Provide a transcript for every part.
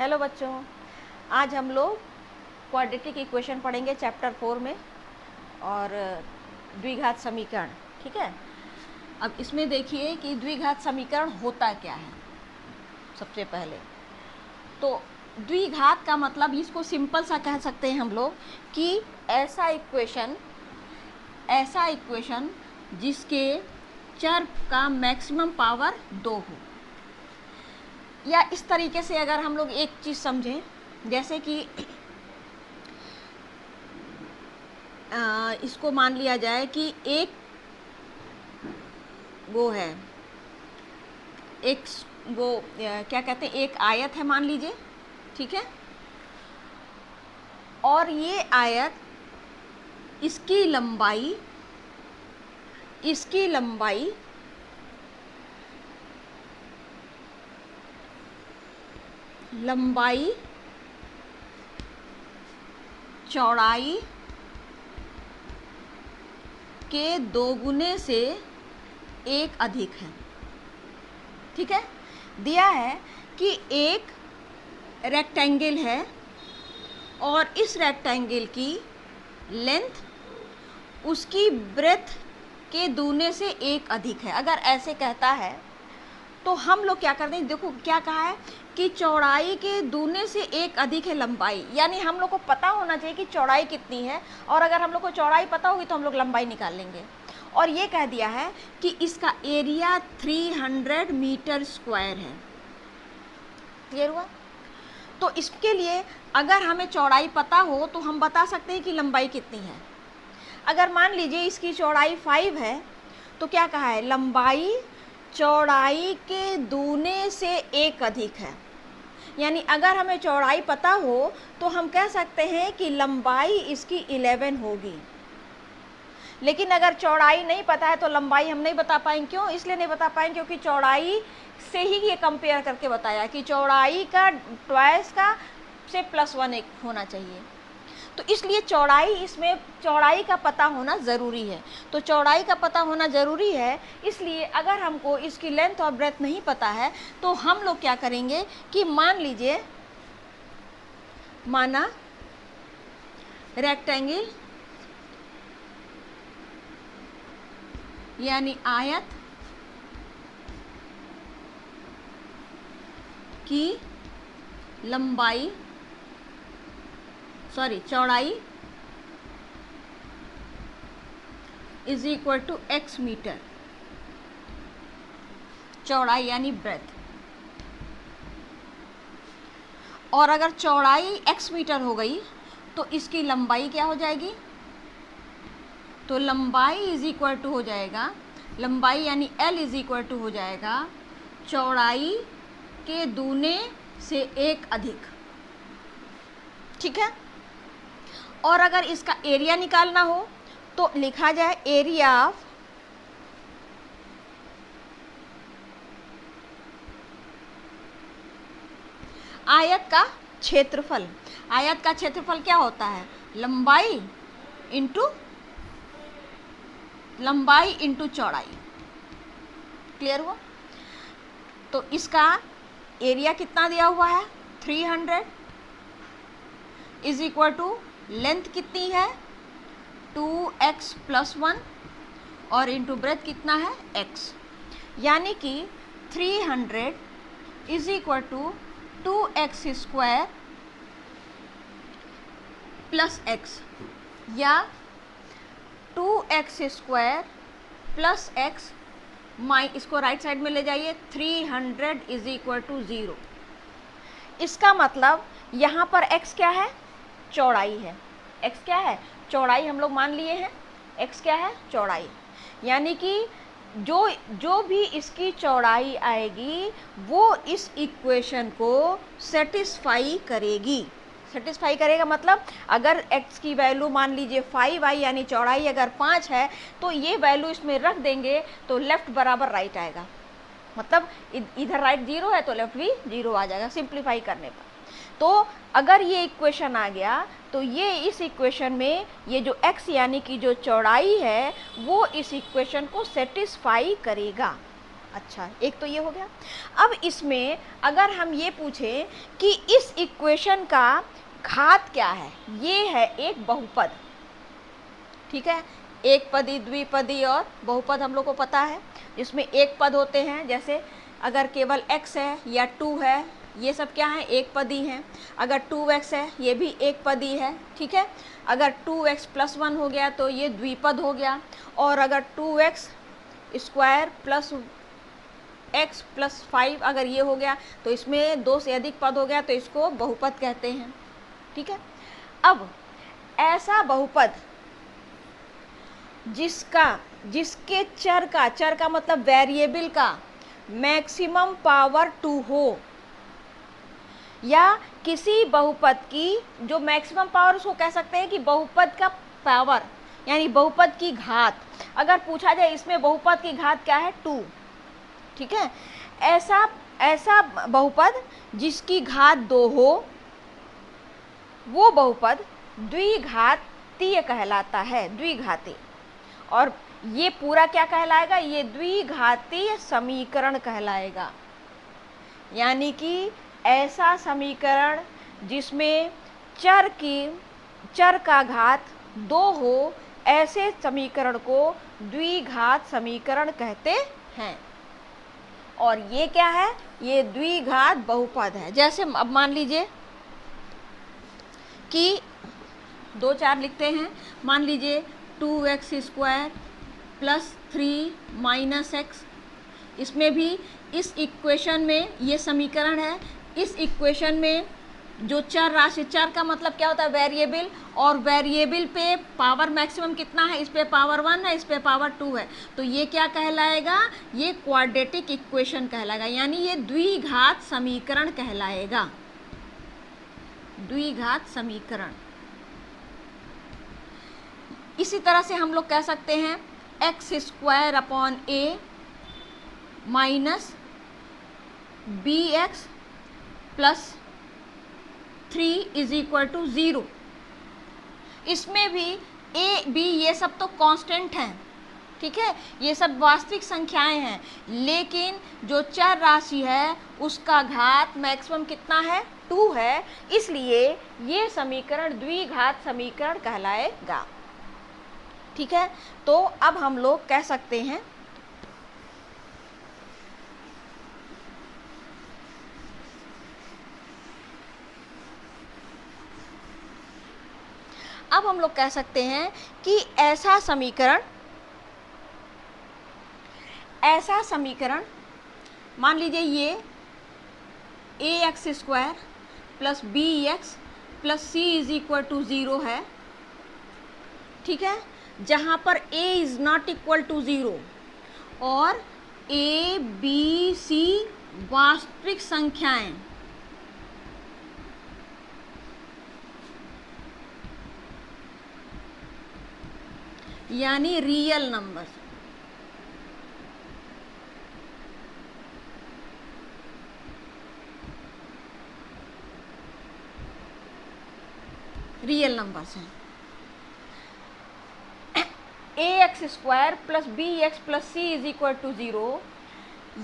Hello बच्चों, आज हम लोग क्वाड्रेटिक इक्वेशन पढ़ेंगे चैप्टर 4 में और द्विघात समीकरण। ठीक है, अब इसमें देखिए कि द्विघात समीकरण होता क्या है। सबसे पहले तो द्विघात का मतलब इसको सिंपल सा कह सकते हैं हम लोग कि ऐसा इक्वेशन जिसके चर का मैक्सिमम पावर 2 हो। या इस तरीके से अगर हम लोग एक चीज़ समझें, जैसे कि इसको मान लिया जाए कि एक वो है, एक वो क्या कहते हैं, एक आयत है मान लीजिए। ठीक है, और ये आयत इसकी लंबाई चौड़ाई के 2 गुने से 1 अधिक है। ठीक है, दिया है कि एक रेक्टेंगल है और इस रेक्टेंगल की लेंथ उसकी ब्रेथ के दूने से 1 अधिक है। अगर ऐसे कहता है तो हम लोग क्या करते हैं, देखो क्या कहा है कि चौड़ाई के दूने से 1 अधिक है लंबाई, यानी हम लोग को पता होना चाहिए कि चौड़ाई कितनी है, और अगर हम लोग को चौड़ाई पता होगी तो हम लोग लंबाई निकाल लेंगे। और ये कह दिया है कि इसका एरिया 300 मीटर स्क्वायर है। क्लियर हुआ? तो इसके लिए अगर हमें चौड़ाई पता हो तो हम बता सकते हैं कि लंबाई कितनी है। अगर मान लीजिए इसकी चौड़ाई 5 है तो क्या कहा है, लंबाई चौड़ाई के दूने से 1 अधिक है। यानी अगर हमें चौड़ाई पता हो तो हम कह सकते हैं कि लंबाई इसकी 11 होगी। लेकिन अगर चौड़ाई नहीं पता है तो लंबाई हम नहीं बता पाएंगे। क्यों? इसलिए नहीं बता पाएंगे क्योंकि चौड़ाई से ही ये कंपेयर करके बताया कि चौड़ाई का ट्वाइस का से +1 एक होना चाहिए। तो इसलिए इसमें चौड़ाई का पता होना ज़रूरी है। तो चौड़ाई का पता होना ज़रूरी है, इसलिए अगर हमको इसकी लेंथ और ब्रेथ नहीं पता है तो हम लोग क्या करेंगे कि मान लीजिए, माना रेक्टेंगल यानी आयत की चौड़ाई is equal to x metre. चौड़ाई यानी ब्रेथ। और अगर चौड़ाई x मीटर हो गई तो इसकी लंबाई क्या हो जाएगी, तो लंबाई इज इक्वल टू हो जाएगा, लंबाई यानी L इज इक्वल टू हो जाएगा चौड़ाई के दूने से 1 अधिक। ठीक है, और अगर इसका एरिया निकालना हो तो लिखा जाए एरिया ऑफ आयत का क्षेत्रफल। आयत का क्षेत्रफल क्या होता है, लंबाई इंटू चौड़ाई। क्लियर हुआ? तो इसका एरिया कितना दिया हुआ है, 300 इज इक्वल टू लेंथ कितनी है 2x + 1 और इंटू ब्रेथ कितना है x, यानी कि 300 is equal to 2x square plus x, या 2x स्क्वायर प्लस x इसको राइट साइड में ले जाइए, 300 इज इक्वल टू 0। इसका मतलब यहाँ पर x क्या है, चौड़ाई है। x क्या है, चौड़ाई हम लोग मान लिए हैं। x क्या है, चौड़ाई। यानी कि जो भी इसकी चौड़ाई आएगी वो इस इक्वेशन को सेटिस्फाई करेगी। सेटिस्फाई करेगा मतलब अगर x की वैल्यू मान लीजिए 5 आई, यानी चौड़ाई अगर 5 है तो ये वैल्यू इसमें रख देंगे तो लेफ्ट बराबर राइट आएगा। मतलब इधर राइट 0 है तो लेफ्ट भी 0 आ जाएगा सिंप्लीफाई करने पर। तो अगर ये इक्वेशन आ गया तो ये इस इक्वेशन में ये जो x यानी कि जो चौड़ाई है वो इस इक्वेशन को सेटिस्फाई करेगा। अच्छा, एक तो ये हो गया। अब इसमें अगर हम ये पूछें कि इस इक्वेशन का घात क्या है, ये है एक बहुपद, ठीक है। एक पदी, द्विपदी और बहुपद हम लोग को पता है, जिसमें एक पद होते हैं, जैसे अगर केवल x है या 2 है, ये सब क्या है, एक पदी हैं। अगर 2x है, ये भी एक पदी है, ठीक है। अगर 2x + 1 हो गया तो ये द्विपद हो गया, और अगर 2x² + x + 5 अगर ये हो गया तो इसमें 2 से अधिक पद हो गया, तो इसको बहुपद कहते हैं, ठीक है। अब ऐसा बहुपद जिसके चर का मतलब वेरिएबल का मैक्सिमम पावर 2 हो, या किसी बहुपद की जो मैक्सिमम पावर, उसको कह सकते हैं कि बहुपद का पावर, यानी बहुपद की घात। अगर पूछा जाए इसमें बहुपद की घात क्या है, 2, ठीक है। ऐसा बहुपद जिसकी घात 2 हो, वो बहुपद द्विघातीय कहलाता है, द्विघाती। और ये पूरा क्या कहलाएगा, ये द्विघातीय समीकरण कहलाएगा। यानी कि ऐसा समीकरण जिसमें चर का घात 2 हो, ऐसे समीकरण को द्विघात समीकरण कहते हैं। और ये क्या है, ये द्विघात बहुपद है। जैसे अब मान लीजिए कि 2 4 लिखते हैं, मान लीजिए 2x² + 3 - x। इसमें भी इस इक्वेशन में, ये समीकरण है, इस इक्वेशन में जो चर राशि, चर का मतलब क्या होता है, वेरिएबल, और वेरिएबल पे पावर मैक्सिमम कितना है, इस पे पावर 1 है, इस पे पावर 2 है, तो ये क्या कहलाएगा, ये क्वाड्रेटिक इक्वेशन कहलाएगा, यानी ये द्विघात समीकरण कहलाएगा, द्विघात समीकरण। इसी तरह से हम लोग कह सकते हैं x² / a - bx + 3 = 0। इसमें भी a, b ये सब तो कांस्टेंट हैं, ठीक है, ये सब वास्तविक संख्याएं हैं, लेकिन जो चर राशि है उसका घात मैक्सिमम कितना है, 2 है, इसलिए ये समीकरण द्विघात समीकरण कहलाएगा, ठीक है। तो अब हम लोग कह सकते हैं कि ऐसा समीकरण मान लीजिए ये ax² + bx + c = 0 है, ठीक है, जहाँ पर a ≠ 0 और a, b, c वास्तविक संख्याएं, यानी रियल नंबर, रियल नंबर्स हैं। ax² + bx + c = 0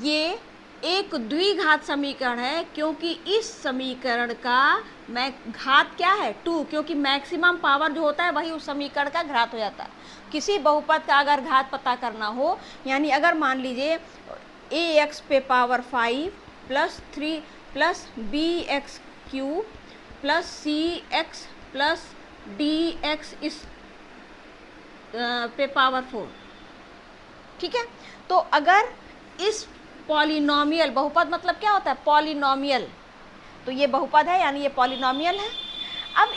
ये एक द्विघात समीकरण है, क्योंकि इस समीकरण का घात क्या है, 2, क्योंकि मैक्सिमम पावर जो होता है वही उस समीकरण का घात हो जाता है। किसी बहुपद का अगर घात पता करना हो, यानी अगर मान लीजिए ax पे पावर 5 + 3 + bx³ + cx + dx इस पे पावर 4, ठीक है। तो अगर इस पॉलिनोमियल, बहुपद मतलब क्या होता है, पॉलिनोमियल, तो ये बहुपद है, यानी ये पॉलिनोमियल है। अब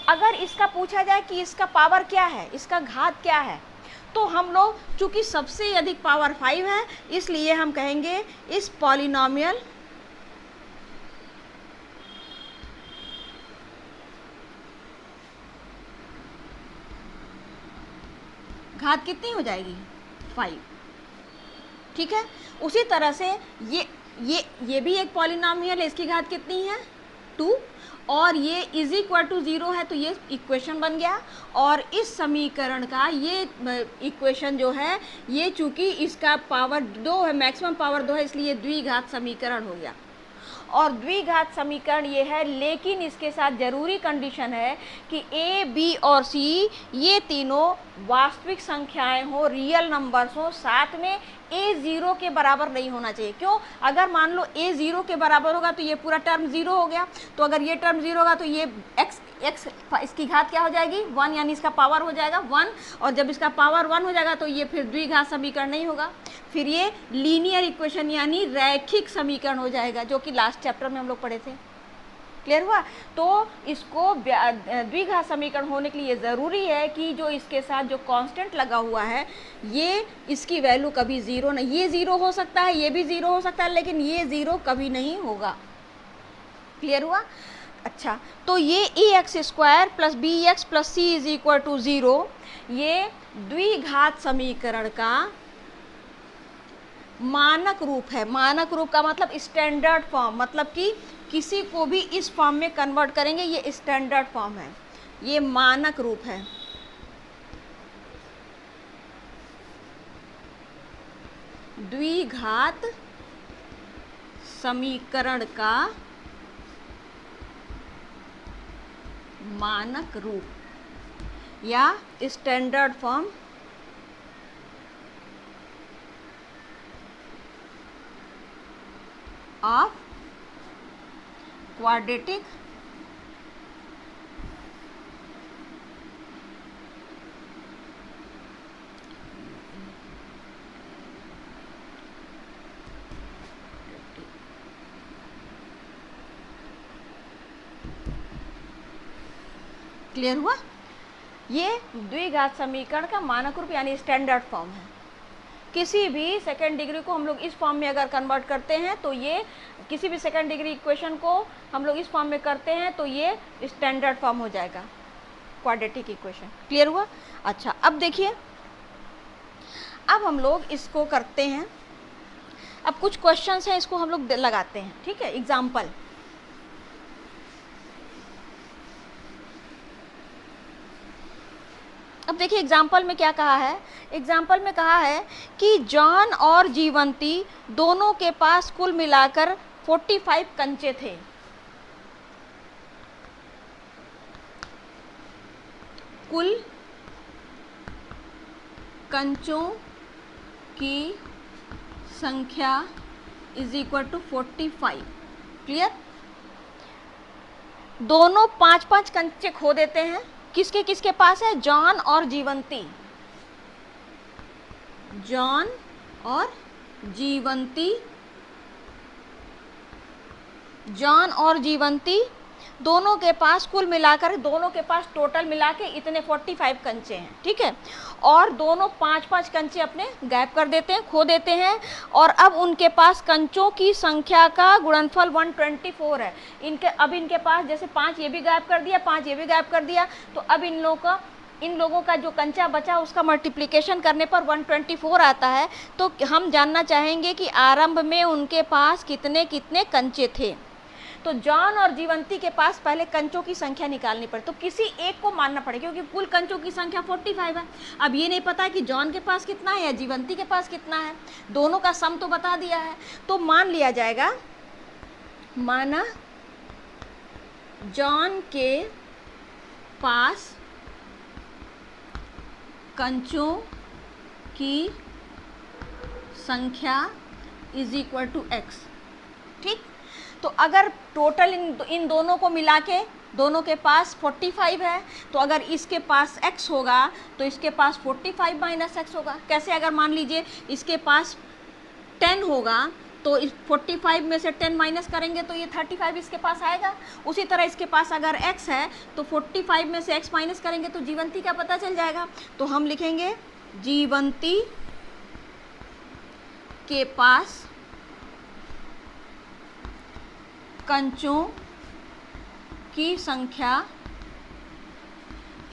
अगर इसका पूछा जाए कि इसका पावर क्या है, इसका घात क्या है, तो हम लोग चूंकि सबसे अधिक पावर 5 है, इसलिए हम कहेंगे इस पॉलिनोमियल घात कितनी हो जाएगी, 5, ठीक है। उसी तरह से ये भी एक पॉलिनोमियल है, इसकी घात कितनी है, 2 और ये इज इक्वल टू 0 है, तो ये इक्वेशन बन गया। और इस समीकरण का ये इक्वेशन जो है, ये चूंकि इसका पावर 2 है, मैक्सिमम पावर 2 है, इसलिए द्विघात समीकरण हो गया। और द्विघात समीकरण ये है, लेकिन इसके साथ जरूरी कंडीशन है कि ए, बी और सी ये तीनों वास्तविक संख्याएं हो, रियल नंबर्स हो, साथ में ए 0 के बराबर नहीं होना चाहिए। क्यों? अगर मान लो ए 0 के बराबर होगा तो ये पूरा टर्म 0 हो गया, तो अगर ये टर्म 0 होगा तो ये x इसकी घात क्या हो जाएगी? 1, यानी इसका पावर हो जाएगा 1, और जब इसका पावर 1 हो जाएगा तो ये फिर द्विघात समीकरण नहीं होगा, फिर ये लीनियर इक्वेशन यानी रैखिक समीकरण हो जाएगा, जो कि लास्ट चैप्टर में हम लोग पढ़े थे। क्लियर हुआ? तो इसको द्विघात समीकरण होने के लिए ज़रूरी है कि जो इसके साथ जो कांस्टेंट लगा हुआ है, ये इसकी वैल्यू कभी 0 नहीं, ये 0 हो सकता है, ये भी 0 हो सकता है, लेकिन ये 0 कभी नहीं होगा। क्लियर हुआ? अच्छा, तो ये ax² plus bx plus c is equal to 0 ये द्विघात समीकरण का मानक रूप है। मानक रूप का मतलब स्टैंडर्ड फॉर्म, मतलब कि किसी को भी इस फॉर्म में कन्वर्ट करेंगे, ये स्टैंडर्ड फॉर्म है, ये मानक रूप है। द्विघात समीकरण का मानक रूप या standard form of quadratic clear हुआ? ये द्विघात समीकरण का मानक रूप यानी स्टैंडर्ड फॉर्म है। किसी भी सेकेंड डिग्री को हम लोग इस फॉर्म में अगर कन्वर्ट करते हैं तो ये, किसी भी सेकेंड डिग्री इक्वेशन को हम लोग इस फॉर्म में करते हैं तो ये स्टैंडर्ड फॉर्म हो जाएगा, क्वाड्रेटिक इक्वेशन। क्लियर हुआ? अच्छा, अब देखिए, अब हम लोग इसको करते हैं। अब कुछ क्वेश्चंस हैं, इसको हम लोग लगाते हैं। ठीक है, एग्जाम्पल। अब देखिए एग्जाम्पल में क्या कहा है। एग्जाम्पल में कहा है कि जॉन और जीवंती दोनों के पास कुल मिलाकर 45 कंचे थे। कुल कंचों की संख्या इज इक्वल टू 45। क्लियर? दोनों 5-5 कंचे खो देते हैं। किसके किसके पास है? जॉन और जीवंती। जॉन और जीवंती, जॉन और जीवंती दोनों के पास कुल मिलाकर, दोनों के पास टोटल मिला के इतने 45 कंचे हैं। ठीक है, और दोनों 5-5 कंचे अपने गायब कर देते हैं, खो देते हैं, और अब उनके पास कंचों की संख्या का गुणनफल 124 है। अब इनके पास जैसे 5 ये भी गायब कर दिया, 5 ये भी गायब कर दिया, तो अब इन लोगों का जो कंचा बचा उसका मल्टीप्लिकेशन करने पर 124 आता है। तो हम जानना चाहेंगे कि आरंभ में उनके पास कितने कितने कंचे थे। तो जॉन और जीवंती के पास पहले कंचों की संख्या निकालनी पड़े, तो किसी एक को मानना पड़ेगा क्योंकि कुल कंचों की संख्या 45 है। अब ये नहीं पता है कि जॉन के पास कितना है या जीवंती के पास कितना है, दोनों का सम तो बता दिया है, तो मान लिया जाएगा, माना जॉन के पास कंचों की संख्या इज इक्वल टू x। ठीक, तो अगर टोटल इन दोनों को मिला के दोनों के पास 45 है, तो अगर इसके पास x होगा तो इसके पास 45 माइनस x होगा। कैसे? अगर मान लीजिए इसके पास 10 होगा तो इस 45 में से 10 माइनस करेंगे तो ये 35 इसके पास आएगा। उसी तरह इसके पास अगर x है तो 45 में से x माइनस करेंगे तो जीवंती का पता चल जाएगा। तो हम लिखेंगे जीवंती के पास कंचों की संख्या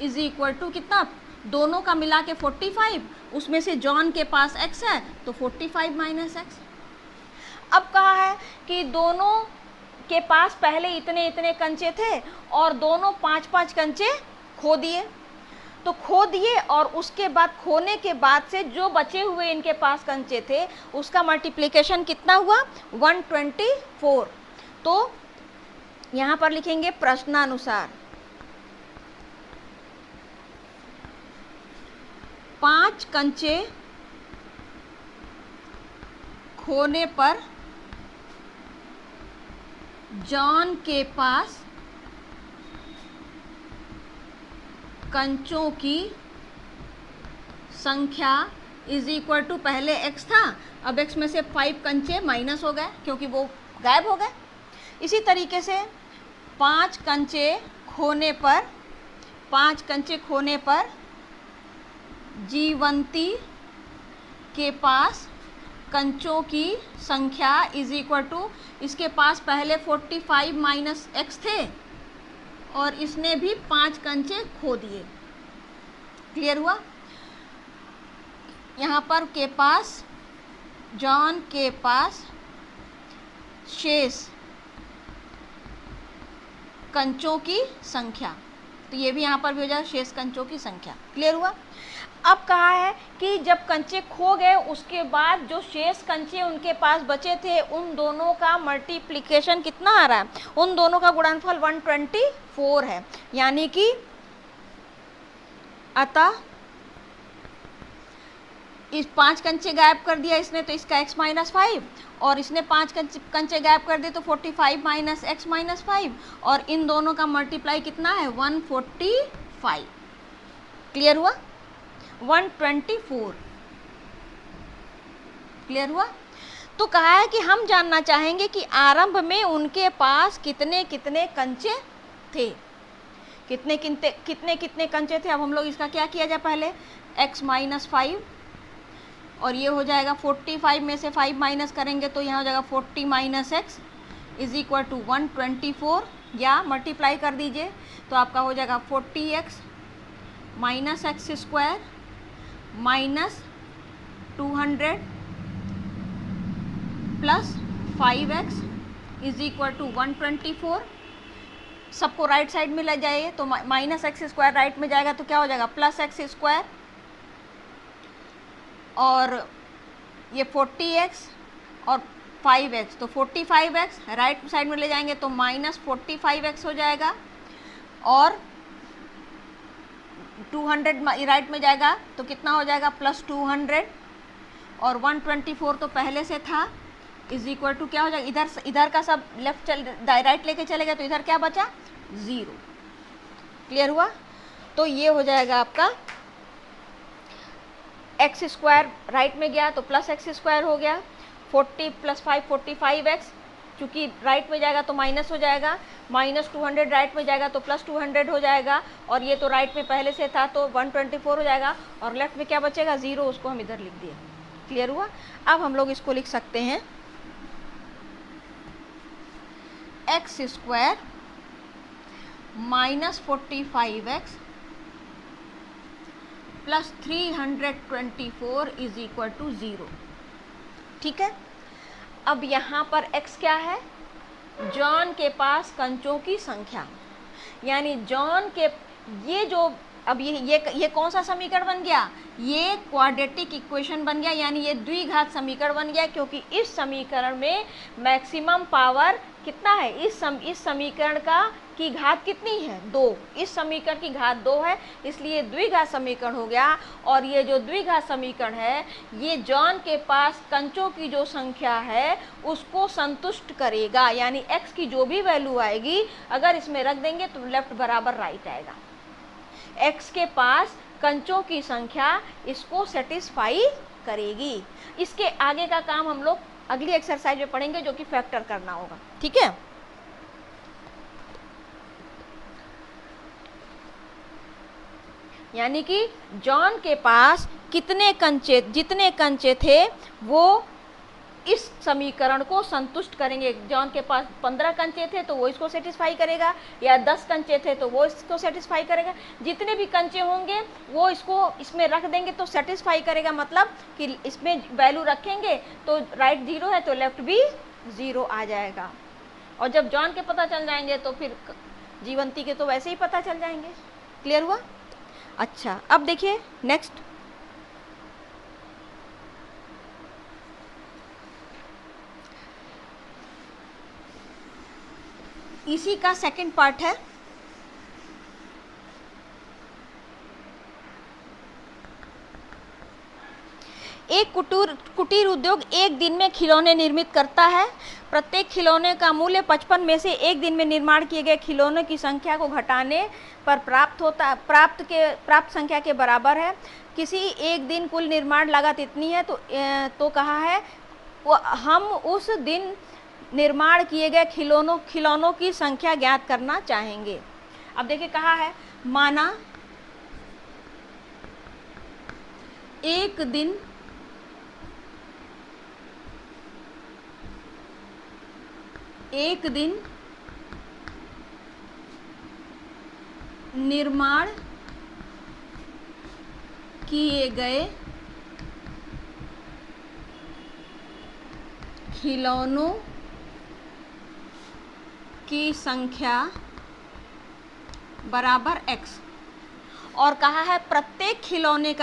इज इक्वल टू कितना, दोनों का मिला के 45, उसमें से जॉन के पास x है तो 45 माइनस x। अब कहा है कि दोनों के पास पहले इतने इतने कंचे थे और दोनों 5-5 कंचे खो दिए, तो खो दिए और उसके बाद खोने के बाद से जो बचे हुए इनके पास कंचे थे उसका मल्टीप्लिकेशन कितना हुआ 124। तो यहां पर लिखेंगे प्रश्नानुसार 5 कंचे खोने पर जॉन के पास कंचों की संख्या इज इक्वल टू, पहले x था, अब x में से 5 कंचे माइनस हो गए क्योंकि वो गायब हो गए। इसी तरीके से 5 कंचे खोने पर जीवंती के पास कंचों की संख्या इज इक्वल टू, इसके पास पहले 45 माइनस x थे और इसने भी 5 कंचे खो दिए। क्लियर हुआ? यहाँ पर के पास, जॉन के पास शेष कंचों की संख्या, तो ये भी यहाँ पर भी हो जाएगा शेष कंचों की संख्या। क्लियर हुआ? अब कहा है कि जब कंचे खो गए उसके बाद जो शेष कंचे उनके पास बचे थे उन दोनों का मल्टीप्लिकेशन कितना आ रहा है, उन दोनों का गुणनफल 124 है। यानी कि अतः इस 5 कंचे गायब कर दिया इसने तो इसका x माइनस 5, और इसने 5 कंचे गायब कर दिए तो 45 माइनस x माइनस 5, और इन दोनों का मल्टीप्लाई कितना है 145। क्लियर हुआ? 124। क्लियर हुआ? तो कहा है कि हम जानना चाहेंगे कि आरंभ में उनके पास कितने कितने कंचे थे, कितने कितने कंचे थे। अब हम लोग इसका क्या किया जाए, पहले x माइनस 5, और ये हो जाएगा 45 में से 5 माइनस करेंगे तो यहाँ हो जाएगा 40 minus x is equal to 124, या मल्टीप्लाई कर दीजिए तो आपका हो जाएगा 40x minus x square minus 200 plus 5x is equal to 124। सबको राइट साइड में ले जाइए तो माइनस एक्स स्क्वायर राइट में जाएगा तो क्या हो जाएगा प्लस एक्स स्क्वायर, और ये 40x और 5x तो 45x राइट साइड में ले जाएंगे तो माइनस 45x हो जाएगा, और 200 राइट में जाएगा तो कितना हो जाएगा प्लस 200, और 124 तो पहले से था इज इक्वल टू क्या हो जाएगा, इधर का सब लेफ्ट राइट लेके चलेगा तो इधर क्या बचा 0। क्लियर हुआ? तो ये हो जाएगा आपका एक्स स्क्वायर राइट में गया तो प्लस एक्स स्क्वायर हो गया, 40 प्लस 5 45x, चूँकि राइट में जाएगा तो माइनस हो जाएगा, माइनस 200 राइट में जाएगा तो प्लस 200 हो जाएगा, और ये तो राइट में पहले से था तो 124 हो जाएगा, और लेफ्ट में क्या बचेगा 0, उसको हम इधर लिख दिया। क्लियर हुआ? अब हम लोग इसको लिख सकते हैं x square minus 45x plus 324 is equal to 0। ठीक है? अब यहाँ पर x क्या है, जॉन के पास कंचों की संख्या, यानी जॉन के ये जो अब ये कौन सा समीकरण बन गया, ये क्वाड्रेटिक इक्वेशन बन गया, यानी ये द्विघात समीकरण बन गया, क्योंकि इस समीकरण में मैक्सिमम पावर कितना है, इस समीकरण का की घात कितनी है 2, इस समीकरण की घात 2 है, इसलिए द्विघात समीकरण हो गया। और ये जो द्विघात समीकरण है ये जॉन के पास कंचों की जो संख्या है उसको संतुष्ट करेगा, यानी x की जो भी वैल्यू आएगी अगर इसमें रख देंगे तो लेफ्ट बराबर राइट आएगा। x के पास कंचों की संख्या इसको सेटिस्फाई करेगी। इसके आगे का काम हम लोग अगली एक्सरसाइज में पढ़ेंगे जो कि फैक्टर करना होगा। ठीक है? यानी कि जॉन के पास जितने कंचे थे वो इस समीकरण को संतुष्ट करेंगे। जॉन के पास 15 कंचे थे तो वो इसको सेटिस्फाई करेगा, या 10 कंचे थे तो वो इसको सेटिस्फाई करेगा। जितने भी कंचे होंगे वो इसको इसमें रख देंगे तो सेटिस्फाई करेगा, मतलब कि इसमें वैल्यू रखेंगे तो राइट 0 है तो लेफ्ट भी 0 आ जाएगा। और जब जॉन के पता चल जाएंगे तो फिर जीवंती के तो वैसे ही पता चल जाएंगे। क्लियर हुआ? अच्छा, अब देखिए नेक्स्ट, इसी का सेकंड पार्ट है। एक कुटीर उद्योग एक दिन में खिलौने निर्मित करता है। प्रत्येक खिलौने का मूल्य 55 में से एक दिन में निर्माण किए गए खिलौनों की संख्या को घटाने पर प्राप्त संख्या के बराबर है। किसी एक दिन कुल निर्माण लागत इतनी है तो कहा है हम उस दिन निर्माण किए गए खिलौनों की संख्या ज्ञात करना चाहेंगे। अब देखिए कहा है, माना एक दिन निर्माण किए गए खिलौनों की संख्या बराबर x, और कहा है प्रत्येक खिलौने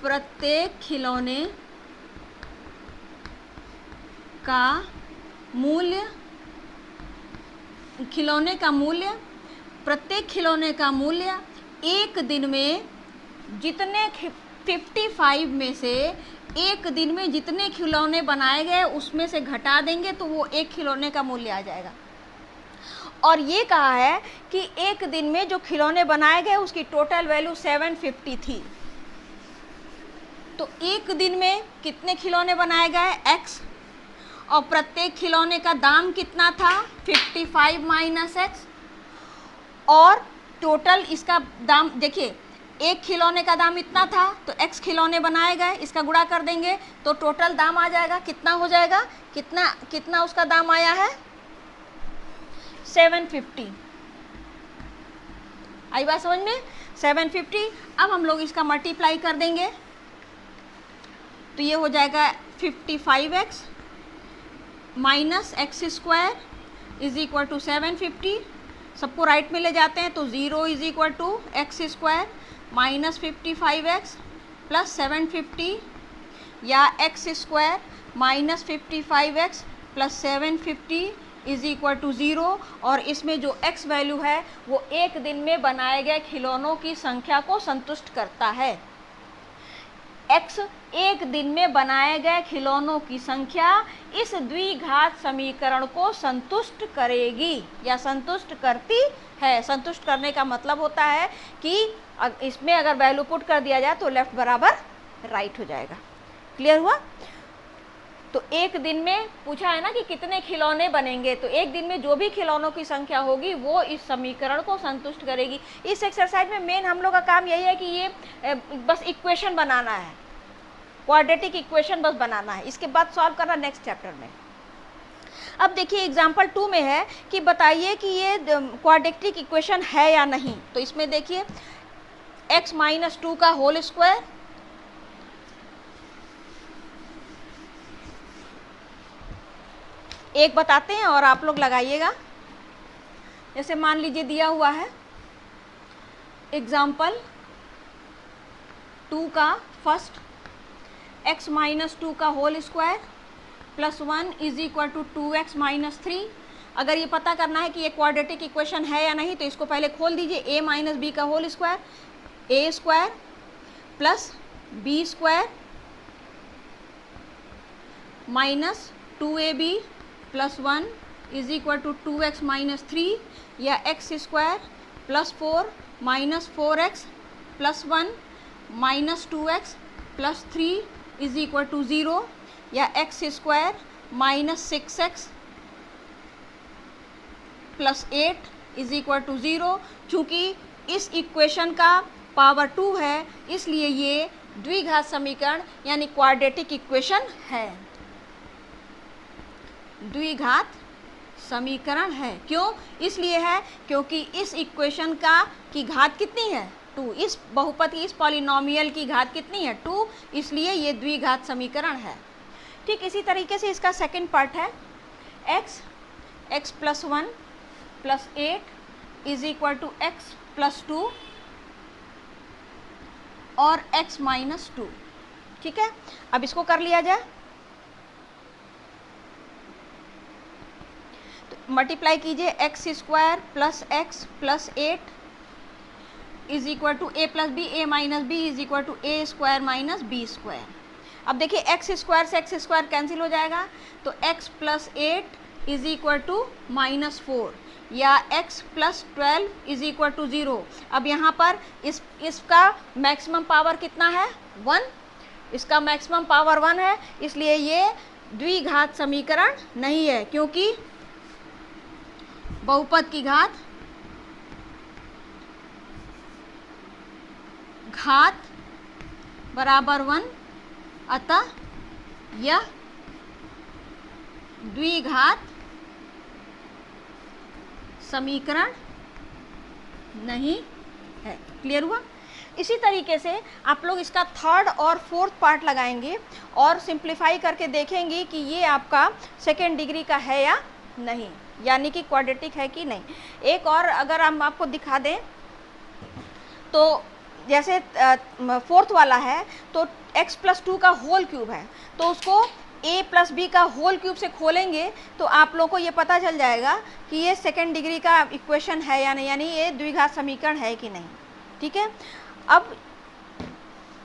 प्रत्येक खिलौने का मूल्य एक दिन में जितने 55 में से एक दिन में जितने खिलौने बनाए गए उसमें से घटा देंगे तो वो एक खिलौने का मूल्य आ जाएगा। और ये कहा है कि एक दिन में जो खिलौने बनाए गए उसकी टोटल वैल्यू 750 थी। तो एक दिन में कितने खिलौने बनाए गए x, और प्रत्येक खिलौने का दाम कितना था 55 माइनस x, और टोटल इसका दाम देखिए, एक खिलौने का दाम इतना था तो x खिलौने बनाए गए, इसका गुणा कर देंगे तो टोटल दाम आ जाएगा। कितना हो जाएगा, कितना उसका दाम आया है 750। आई बात समझ में? 750। अब हम लोग इसका मल्टीप्लाई कर देंगे तो ये हो जाएगा 55x minus x square is equal to 750। सबको राइट में ले जाते हैं तो 0 is equal to x square minus 55x plus 750, या x square minus 55x plus 750 is equal to 0। और इसमें जो x वैल्यू है वो एक दिन में बनाए गए खिलौनों की संख्या को संतुष्ट करता है। x एक दिन में बनाए गए खिलौनों की संख्या इस द्विघात समीकरण को संतुष्ट करेगी या संतुष्ट करती है। संतुष्ट करने का मतलब होता है कि इसमें अगर वैल्यू पुट कर दिया जाए तो लेफ्ट बराबर राइट हो जाएगा। क्लियर हुआ? तो एक दिन में पूछा है ना कि कितने खिलौने बनेंगे, तो एक दिन में जो भी खिलौनों की संख्या होगी वो इस समीकरण को संतुष्ट करेगी। इस एक्सरसाइज में मेन हम लोग का काम यही है कि ये बस इक्वेशन बनाना है, क्वाड्रेटिक इक्वेशन बस बनाना है, इसके बाद सॉल्व करना नेक्स्ट चैप्टर में। अब देखिए एग्जाम्पल 2 में है कि बताइए कि ये क्वाड्रेटिक इक्वेशन है या नहीं। तो इसमें देखिए x माइनस 2 का होल स्क्वायर एक बताते हैं और आप लोग लगाइएगा। जैसे मान लीजिए दिया हुआ है एग्जाम्पल 2 का फर्स्ट x माइनस 2 का whole square plus 1 is equal to 2x minus 3। अगर ये पता करना है कि ये क्वाड्रेटिक इक्वेशन है या नहीं तो इसको पहले खोल दीजिए। a माइनस बी का whole square, a square plus b square minus 2ab plus 1 is equal to 2x minus 3, या x square plus 4 minus 4x plus 1 minus 2x plus 3 is equal to 0, या x square minus 6x plus 8 is equal to 0। चूँकि इस equation का power 2 है इसलिए ये द्विघात समीकरण यानी क्वाड्रेटिक इक्वेशन है, द्विघात समीकरण है। क्यों? इसलिए है क्योंकि इस इक्वेशन की घात कितनी है 2, इस बहुपद की इस पॉलिनोमियल की घात कितनी है 2, इसलिए ये द्विघात समीकरण है। ठीक इसी तरीके से इसका सेकंड पार्ट है x plus 1 plus 8 is equal to x plus 2 और x माइनस 2। ठीक है, अब इसको कर लिया जाए। तो मल्टीप्लाई कीजिए, x square plus x plus 8 is equal to a plus b, a minus b is equal to a square minus b square. अब देखिए एक्स स्क्वायर से एक्स स्क्वायर कैंसिल हो जाएगा, तो x plus 8 is equal to minus 4 या x plus 12 is equal to 0। अब यहाँ पर इसका मैक्सिमम पावर कितना है 1, इसका मैक्सिमम पावर 1 है, इसलिए ये द्विघात समीकरण नहीं है, क्योंकि बहुपद की घात बराबर 1, अतः यह द्विघात समीकरण नहीं है। क्लियर हुआ? इसी तरीके से आप लोग इसका थर्ड और फोर्थ पार्ट लगाएंगे और सिंप्लीफाई करके देखेंगे कि ये आपका सेकेंड डिग्री का है या नहीं, यानी कि क्वाड्रेटिक है कि नहीं। एक और अगर हम आपको दिखा दें तो जैसे फोर्थ वाला है तो x प्लस 2 का होल क्यूब है, तो उसको a प्लस बी का होल क्यूब से खोलेंगे तो आप लोगों को ये पता चल जाएगा कि ये सेकेंड डिग्री का इक्वेशन है या नहीं, यानी ये द्विघात समीकरण है कि नहीं। ठीक है, अब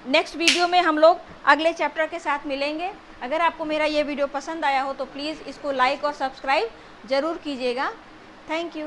नेक्स्ट वीडियो में हम लोग अगले चैप्टर के साथ मिलेंगे। अगर आपको मेरा ये वीडियो पसंद आया हो तो प्लीज़ इसको लाइक और सब्सक्राइब ज़रूर कीजिएगा। Thank you.